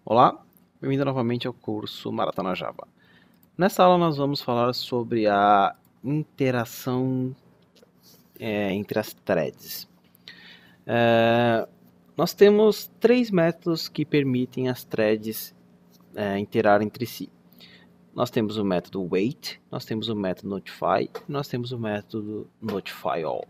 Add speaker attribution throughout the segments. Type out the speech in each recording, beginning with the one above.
Speaker 1: Olá, bem-vindo novamente ao curso Maratona Java. Nessa aula nós vamos falar sobre a interação entre as threads. Nós temos três métodos que permitem as threads interagir entre si. Nós temos o método wait, nós temos o método notify e nós temos o método notify all.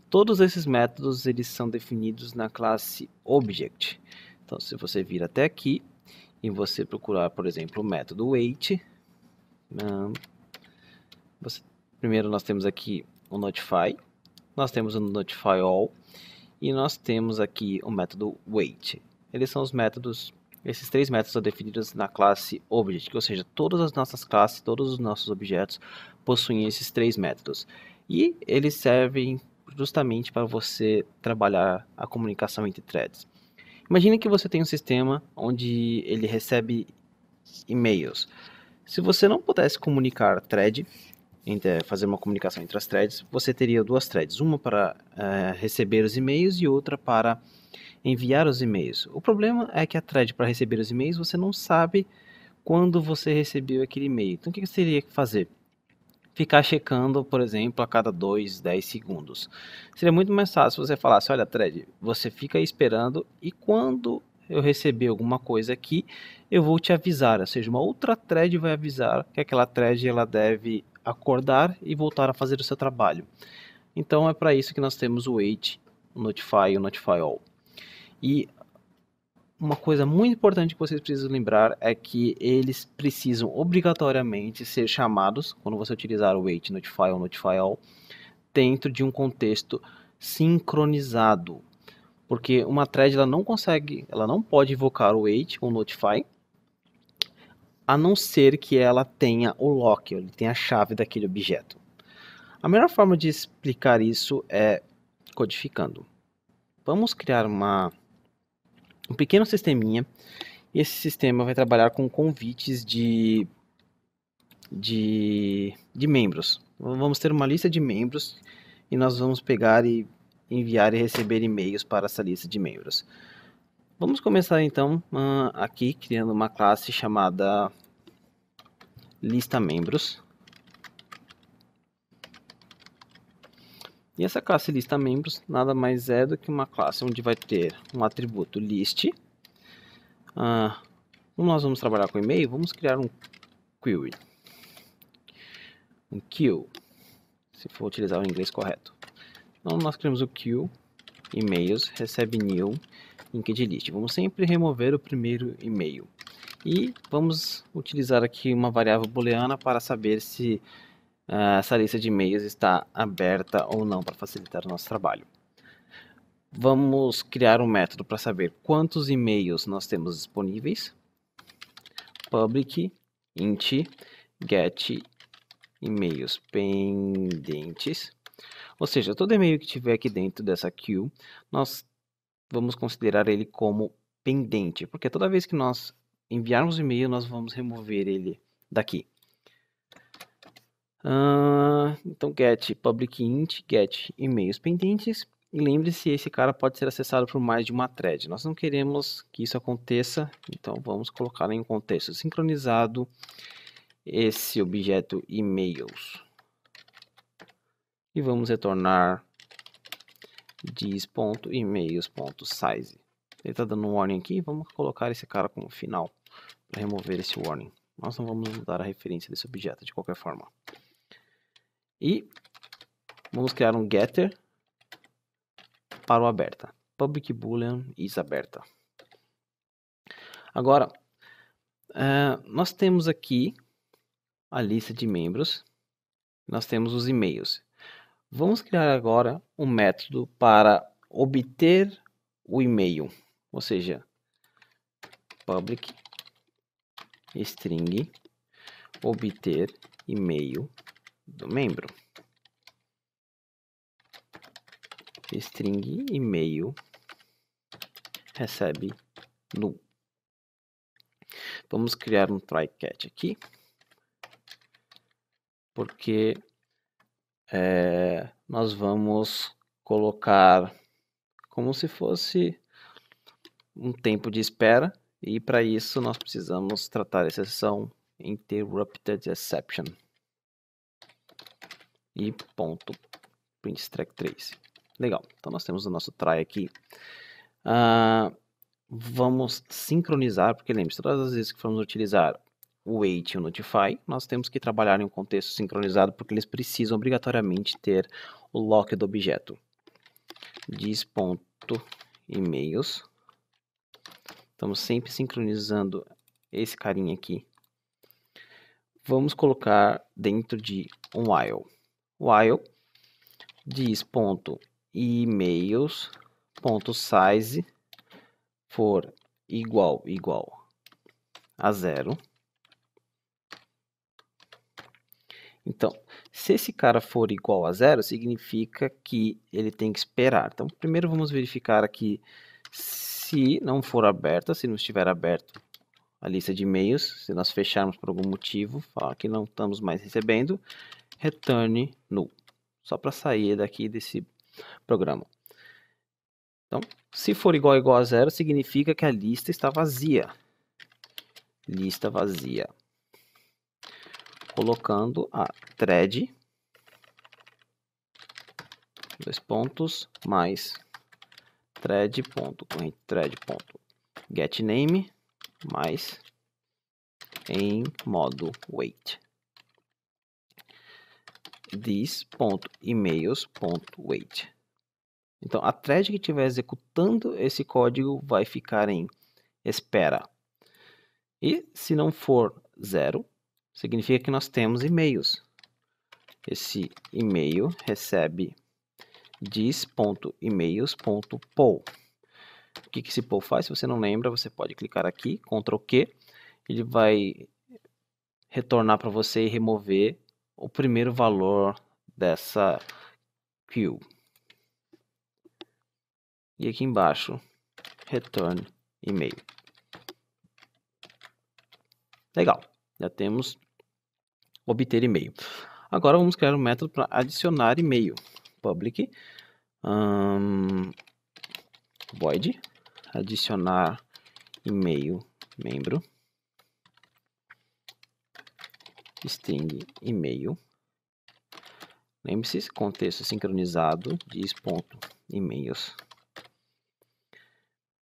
Speaker 1: Todos esses métodos eles são definidos na classe object. Então, se você vir até aqui e você procurar, por exemplo, o método wait, primeiro nós temos aqui o notify, nós temos o notify all e nós temos aqui o método wait. Eles são os métodos, esses três métodos são definidos na classe object, ou seja, todas as nossas classes, todos os nossos objetos possuem esses três métodos. E eles servem justamente para você trabalhar a comunicação entre threads. Imagine que você tem um sistema onde ele recebe e-mails. Se você não pudesse comunicar thread, fazer uma comunicação entre as threads, você teria duas threads, uma para receber os e-mails e outra para enviar os e-mails. O problema é que a thread para receber os e-mails você não sabe quando você recebeu aquele e-mail. Então o que você teria que fazer? Ficar checando, por exemplo, a cada 2, 10 segundos. Seria muito mais fácil você falasse, olha, thread, você fica aí esperando e quando eu receber alguma coisa aqui, eu vou te avisar. Ou seja, uma outra thread vai avisar que aquela thread ela deve acordar e voltar a fazer o seu trabalho. Então é para isso que nós temos o wait, o notify e o notify all. E uma coisa muito importante que vocês precisam lembrar é que eles precisam obrigatoriamente ser chamados, quando você utilizar o wait, notify ou notify all, dentro de um contexto sincronizado. Porque uma thread ela não pode invocar o wait ou notify, a não ser que ela tenha o lock, ele tenha a chave daquele objeto. A melhor forma de explicar isso é codificando. Vamos criar um pequeno sisteminha. E esse sistema vai trabalhar com convites de membros. Vamos ter uma lista de membros e nós vamos pegar e enviar e receber e-mails para essa lista de membros. Vamos começar então aqui criando uma classe chamada lista membros. E essa classe lista membros nada mais é do que uma classe onde vai ter um atributo list. Como nós vamos trabalhar com e-mail, vamos criar um query. Um queue, se for utilizar o inglês correto. Então nós criamos o queue, e-mails, recebe new, linked list. Vamos sempre remover o primeiro e-mail. E vamos utilizar aqui uma variável booleana para saber se essa lista de e-mails está aberta ou não, para facilitar o nosso trabalho. Vamos criar um método para saber quantos e-mails nós temos disponíveis. Public int get e-mails pendentes. Ou seja, todo e-mail que tiver aqui dentro dessa queue, nós vamos considerar ele como pendente, porque toda vez que nós enviarmos o e-mail, nós vamos remover ele daqui. Então get public int get e-mails pendentes. E lembre-se, esse cara pode ser acessado por mais de uma thread. Nós não queremos que isso aconteça, então vamos colocar em um contexto sincronizado esse objeto e-mails. E vamos retornar dis.emails.size. Ele está dando um warning aqui, vamos colocar esse cara como final para remover esse warning. Nós não vamos mudar a referência desse objeto de qualquer forma. E vamos criar um getter para o aberta. Public boolean is aberta. Agora, nós temos aqui a lista de membros. Nós temos os e-mails. Vamos criar agora um método para obter o e-mail. Ou seja, public string obter e-mail do membro. String e-mail recebe null. Vamos criar um try catch aqui, porque nós vamos colocar como se fosse um tempo de espera E para isso nós precisamos tratar essa exceção interrupted exception e ponto print stack trace. Legal, então nós temos o nosso try aqui. Vamos sincronizar, porque lembre-se, todas as vezes que formos utilizar o wait e o notify, nós temos que trabalhar em um contexto sincronizado, porque eles precisam obrigatoriamente ter o lock do objeto. Dis.emails. Estamos sempre sincronizando esse carinha aqui. Vamos colocar dentro de um while. While dis.emails.size for igual a 0. Então, se esse cara for igual a 0, significa que ele tem que esperar. Então, primeiro vamos verificar aqui se não for aberta, se não estiver aberto a lista de e-mails, se nós fecharmos por algum motivo, falar que não estamos mais recebendo, return null, só para sair daqui desse programa. Então, se for igual a 0, significa que a lista está vazia. Lista vazia. Colocando a thread, mais thread.getName mais em modo wait. This.emails.wait. Então, a thread que estiver executando esse código vai ficar em espera. E se não for 0, significa que nós temos e-mails. Esse e-mail recebe dis.emails.poll. O que esse poll faz? Se você não lembra, você pode clicar aqui, Ctrl Q. Ele vai retornar para você e remover o primeiro valor dessa queue. E aqui embaixo, return email. Legal, já temos obter e-mail. Agora vamos criar um método para adicionar e-mail. Public void adicionar e-mail membro string e-mail. Lembre-se, contexto sincronizado dis.emails.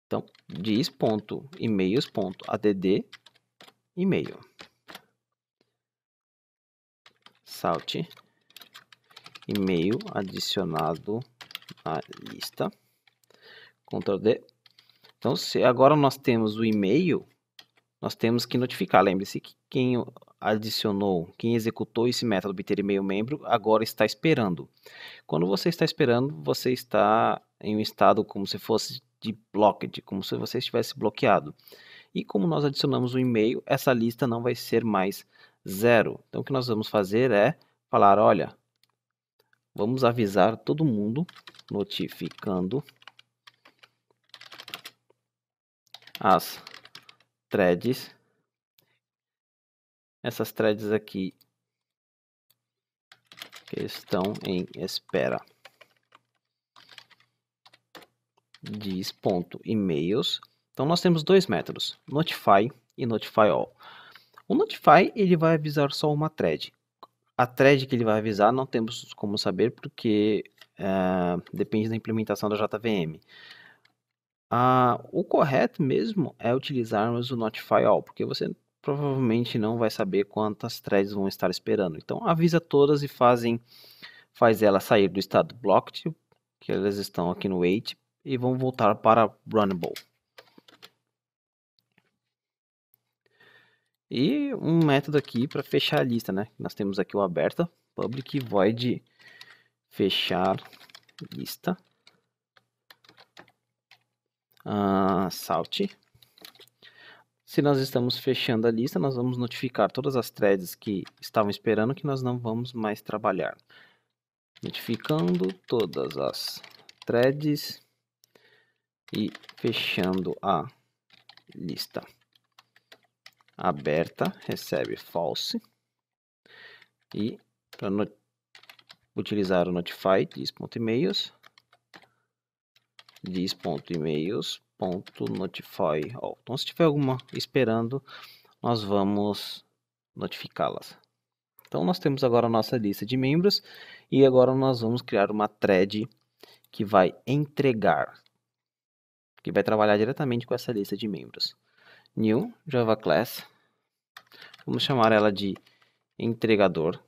Speaker 1: Então, dis.emails.add e-mail. Salt e-mail adicionado à lista. Ctrl D. Então, se agora nós temos o e-mail, nós temos que notificar. Lembre-se que quem adicionou, quem executou esse método obter e-mail membro, agora está esperando. Quando você está esperando, você está em um estado como se fosse de blocked, como se você estivesse bloqueado. E como nós adicionamos um e-mail, essa lista não vai ser mais 0. Então, o que nós vamos fazer é falar, olha, vamos avisar todo mundo, notificando as threads. Essas threads aqui que estão em espera. Dis.emails. Então nós temos dois métodos, notify e notify all. O notify ele vai avisar só uma thread. A thread que ele vai avisar não temos como saber porque depende da implementação da JVM. O correto mesmo é utilizarmos o notify all, porque você provavelmente não vai saber quantas threads vão estar esperando. Então avisa todas e faz ela sair do estado blocked, que elas estão aqui no wait, e vão voltar para runnable. E um método aqui para fechar a lista, né? Nós temos aqui o aberta, public void fechar lista, salt. Se nós estamos fechando a lista, nós vamos notificar todas as threads que estavam esperando que nós não vamos mais trabalhar. Notificando todas as threads e fechando a lista. Aberta recebe false. E para utilizar o notify dis.emails, list.emails.notify_all. Então, se tiver alguma esperando, nós vamos notificá-las. Então, nós temos agora a nossa lista de membros e agora nós vamos criar uma thread que vai entregar, que vai trabalhar diretamente com essa lista de membros. New Java Class, vamos chamar ela de entregador.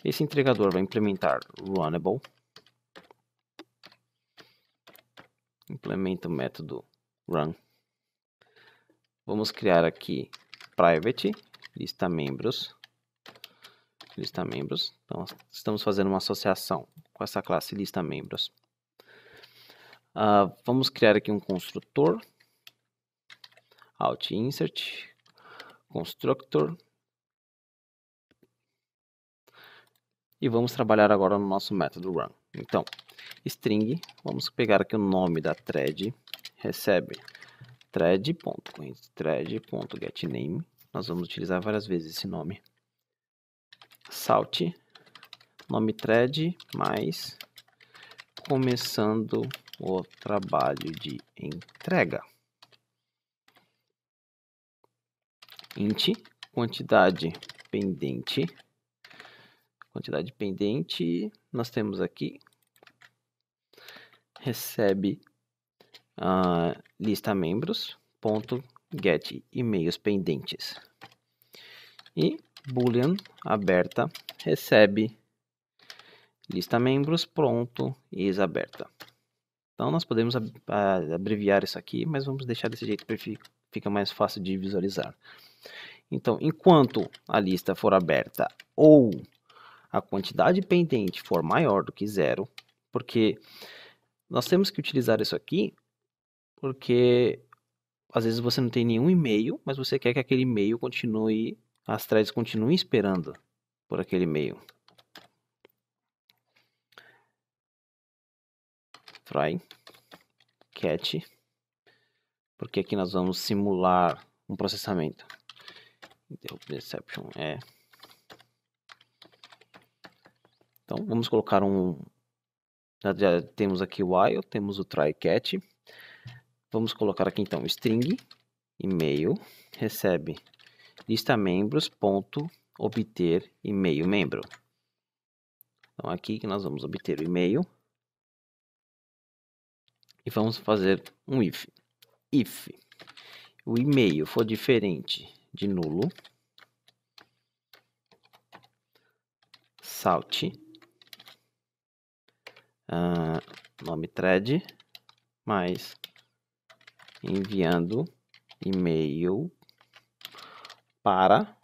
Speaker 1: Esse entregador vai implementar Runnable, implementa o método run. Vamos criar aqui private, lista membros. Então, estamos fazendo uma associação com essa classe lista membros. Vamos criar aqui um construtor, out insert, constructor. E vamos trabalhar agora no nosso método run. Então, string, vamos pegar aqui o nome da thread, recebe thread.getName. Nós vamos utilizar várias vezes esse nome. Salt, nome thread, mais começando o trabalho de entrega. Int, quantidade pendente. Quantidade pendente, nós temos aqui, recebe lista membros, ponto get e-mails pendentes. E boolean aberta, recebe lista membros, pronto, is aberta. Então, nós podemos abreviar isso aqui, mas vamos deixar desse jeito para fica mais fácil de visualizar. Então, enquanto a lista for aberta ou a quantidade pendente for maior do que 0, porque nós temos que utilizar isso aqui, porque às vezes você não tem nenhum e-mail, mas você quer que aquele e-mail continue, as threads continuem esperando por aquele e-mail. Try, catch, porque aqui nós vamos simular um processamento. Interruption é. Então, vamos colocar já temos aqui o while, temos o try catch. Vamos colocar aqui então string e-mail recebe lista membros ponto obter e-mail membro. Então, aqui que nós vamos obter o e-mail e vamos fazer um if. If o e-mail for diferente de nulo, salt nome thread mais enviando e-mail para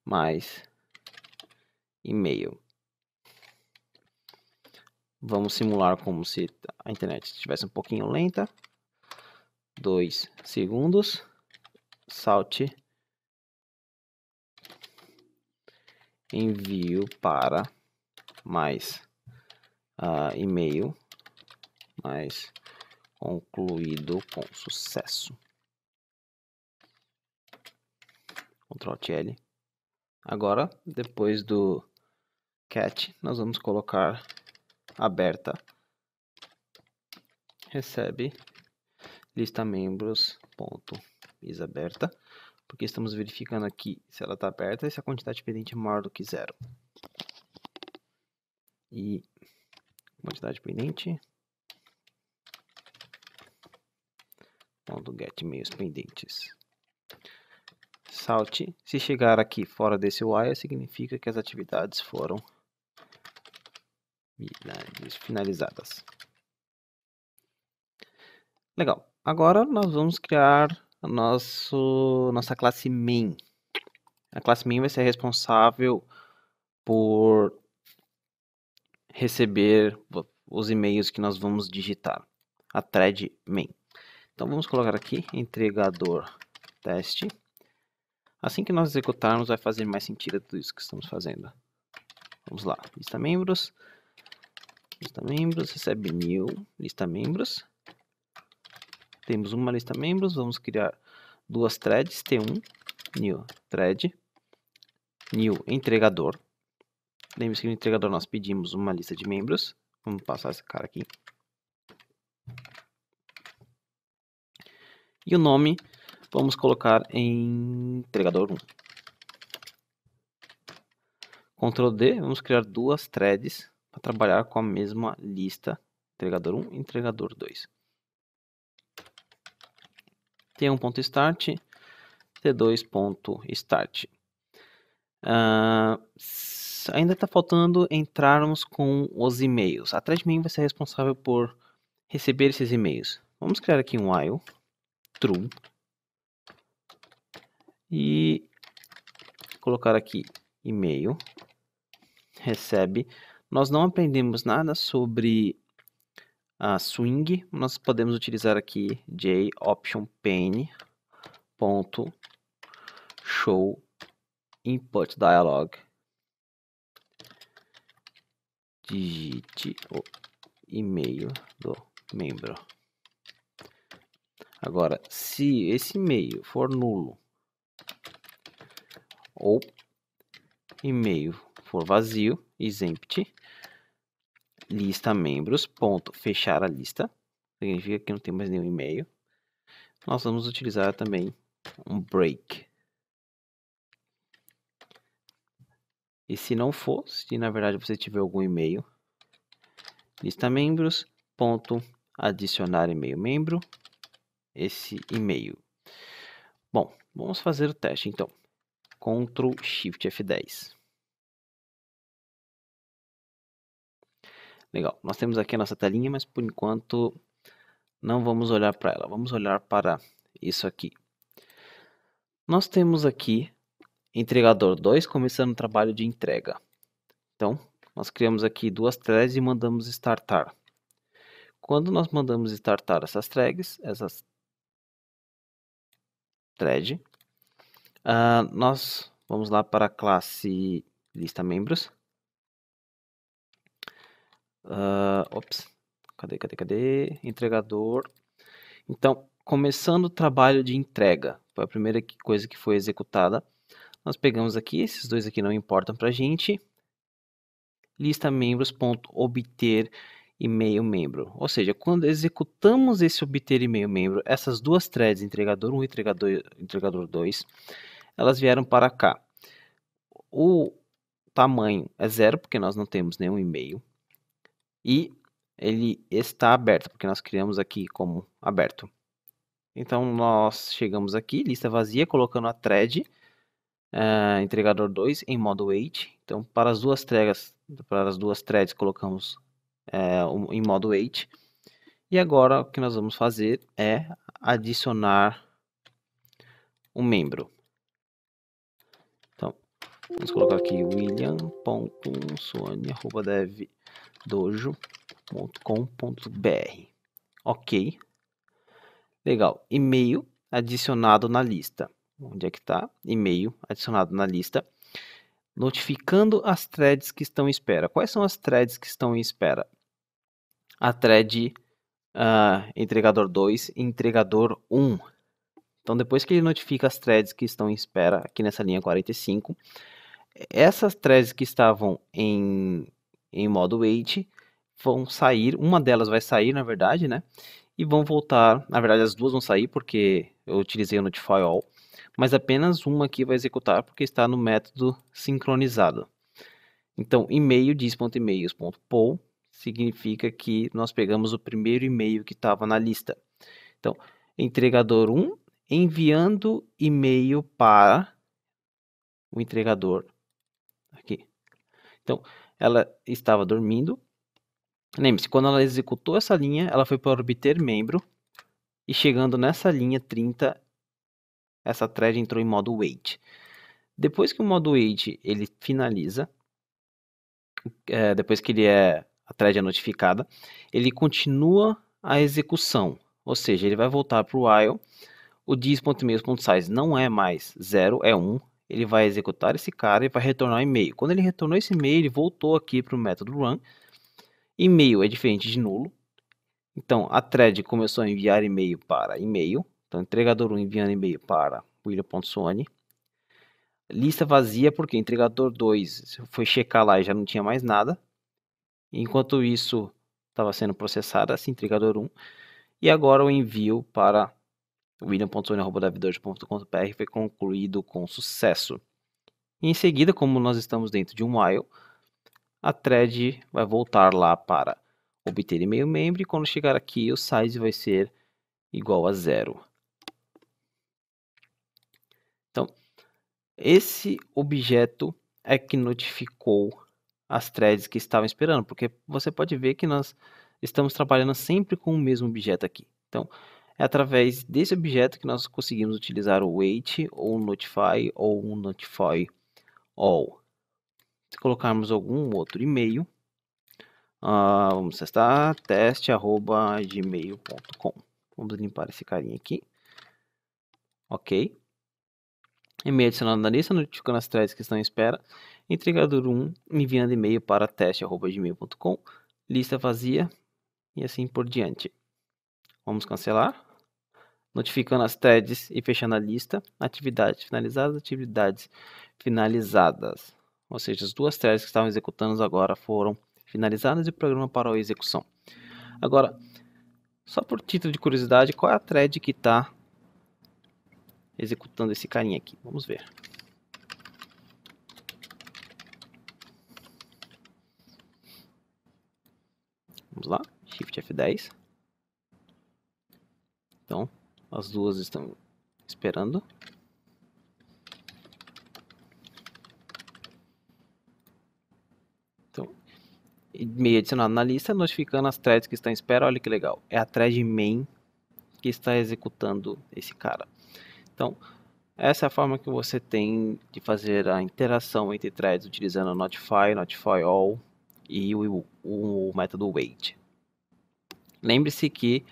Speaker 1: mais e-mail. Vamos simular como se a internet estivesse um pouquinho lenta. 2 segundos. Salt envio para mais e-mail mais concluído com sucesso. Ctrl L. Agora, depois do catch, nós vamos colocar aberta. Recebe lista membros ponto is aberta, porque estamos verificando aqui se ela está aberta e se a quantidade pendente é maior do que 0. E quantidade pendente ponto get e-mails pendentes. Salt, se chegar aqui fora desse while, significa que as atividades foram finalizadas. Legal. Agora nós vamos criar a nossa classe main. A classe main vai ser responsável por receber os e-mails que nós vamos digitar. A thread main. Então vamos colocar aqui entregador teste. Assim que nós executarmos, vai fazer mais sentido tudo isso que estamos fazendo. Vamos lá. Lista membros, recebe new, lista membros. Temos uma lista membros, vamos criar duas threads, T1, new thread, new entregador. Lembre-se que no entregador nós pedimos uma lista de membros. Vamos passar esse cara aqui. E o nome vamos colocar em entregador 1. Ctrl D, vamos criar duas threads para trabalhar com a mesma lista, entregador 1 e entregador 2. T1.start, T2.start. Ainda está faltando entrarmos com os e-mails. A thread main vai ser responsável por receber esses e-mails. Vamos criar aqui um while true e colocar aqui e-mail recebe. Nós não aprendemos nada sobre a swing. Nós podemos utilizar aqui jOptionPane.show input dialog. Digite o e-mail do membro. Agora, se esse e-mail for nulo ou e-mail for vazio, isempty, lista membros, ponto, fechar a lista, significa que não tem mais nenhum e-mail. Nós vamos utilizar também um break. E se não for, se na verdade você tiver algum e-mail, lista membros, ponto, adicionar e-mail membro, esse e-mail. Bom, vamos fazer o teste então. Ctrl Shift F10. Legal, nós temos aqui a nossa telinha, mas por enquanto não vamos olhar para ela. Vamos olhar para isso aqui. Nós temos aqui entregador 2 começando o trabalho de entrega. Então, nós criamos aqui duas threads e mandamos startar. Quando nós mandamos startar essas threads, nós vamos lá para a classe lista membros. Cadê? Entregador. Então, começando o trabalho de entrega, foi a primeira coisa que foi executada. Nós pegamos aqui, esses dois aqui não importam para a gente. Lista membros.obter e-mail membro. Ou seja, quando executamos esse obter e-mail membro, essas duas threads, entregador 1 e entregador 2, elas vieram para cá. O tamanho é 0, porque nós não temos nenhum e-mail. E ele está aberto, porque nós criamos aqui como aberto. Então, nós chegamos aqui, lista vazia, colocando a thread entregador 2 em modo wait. Então, para as duas threads colocamos em modo wait. E agora o que nós vamos fazer é adicionar um membro. Então, vamos colocar aqui william.sony@devdojo.com.br. Ok. Legal. E-mail adicionado na lista. Onde é que está? E-mail adicionado na lista. Notificando as threads que estão em espera. Quais são as threads que estão em espera? A thread entregador 2 e entregador 1. Então, depois que ele notifica as threads que estão em espera, aqui nessa linha 45, essas threads que estavam em modo wait vão sair, uma delas vai sair, na verdade, né? E vão voltar, na verdade as duas vão sair porque eu utilizei o notify all, mas apenas uma aqui vai executar porque está no método sincronizado. Então, e-mail diz.emails.poll significa que nós pegamos o primeiro e-mail que estava na lista. Então, entregador 1 enviando e-mail para o entregador aqui. Então, ela estava dormindo. Lembre-se, quando ela executou essa linha, ela foi para obter membro. E chegando nessa linha 30, essa thread entrou em modo wait. Depois que o modo wait ele finaliza, depois que a thread é notificada, ele continua a execução. Ou seja, ele vai voltar para o while. O diz.emails.size não é mais 0, é 1. Ele vai executar esse cara e vai retornar o e-mail. Quando ele retornou esse e-mail, ele voltou aqui para o método run. E-mail é diferente de nulo. Então, a thread começou a enviar e-mail para e-mail. Então, entregador 1 enviando e-mail para william.sony. Lista vazia porque entregador 2 foi checar lá e já não tinha mais nada. Enquanto isso, estava sendo processado esse entregador 1. E agora o envio para william.sony@dev2.com.br foi concluído com sucesso. E em seguida, como nós estamos dentro de um while, a thread vai voltar lá para obter e-mail member, e quando chegar aqui o size vai ser igual a 0. Então, esse objeto é que notificou as threads que estavam esperando, porque você pode ver que nós estamos trabalhando sempre com o mesmo objeto aqui. Então, é através desse objeto que nós conseguimos utilizar o wait, ou um notify, ou um notify all. Se colocarmos algum outro e-mail, vamos testar, teste@gmail.com. Vamos limpar esse carinha aqui. Ok. E-mail adicionado na lista, notificando as threads que estão em espera. Entregador 1, enviando e-mail para teste@gmail.com. Lista vazia e assim por diante. Vamos cancelar. Notificando as threads e fechando a lista. Atividades finalizadas. Ou seja, as duas threads que estavam executando agora foram finalizadas e o programa parou a execução. Agora, só por título de curiosidade, qual é a thread que está executando esse carinha aqui? Vamos ver. Vamos lá, Shift F10. Então, as duas estão esperando. Então, e-mail adicionado na lista, notificando as threads que estão em espera. Olha que legal, é a thread main que está executando esse cara. Então, essa é a forma que você tem de fazer a interação entre threads utilizando notify, notify all e o método wait. Lembre-se que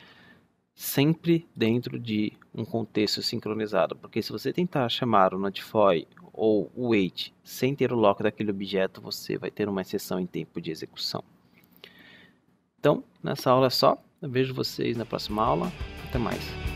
Speaker 1: sempre dentro de um contexto sincronizado, porque se você tentar chamar o notify ou o wait sem ter o lock daquele objeto, você vai ter uma exceção em tempo de execução. Então, nessa aula é só. Eu vejo vocês na próxima aula. Até mais.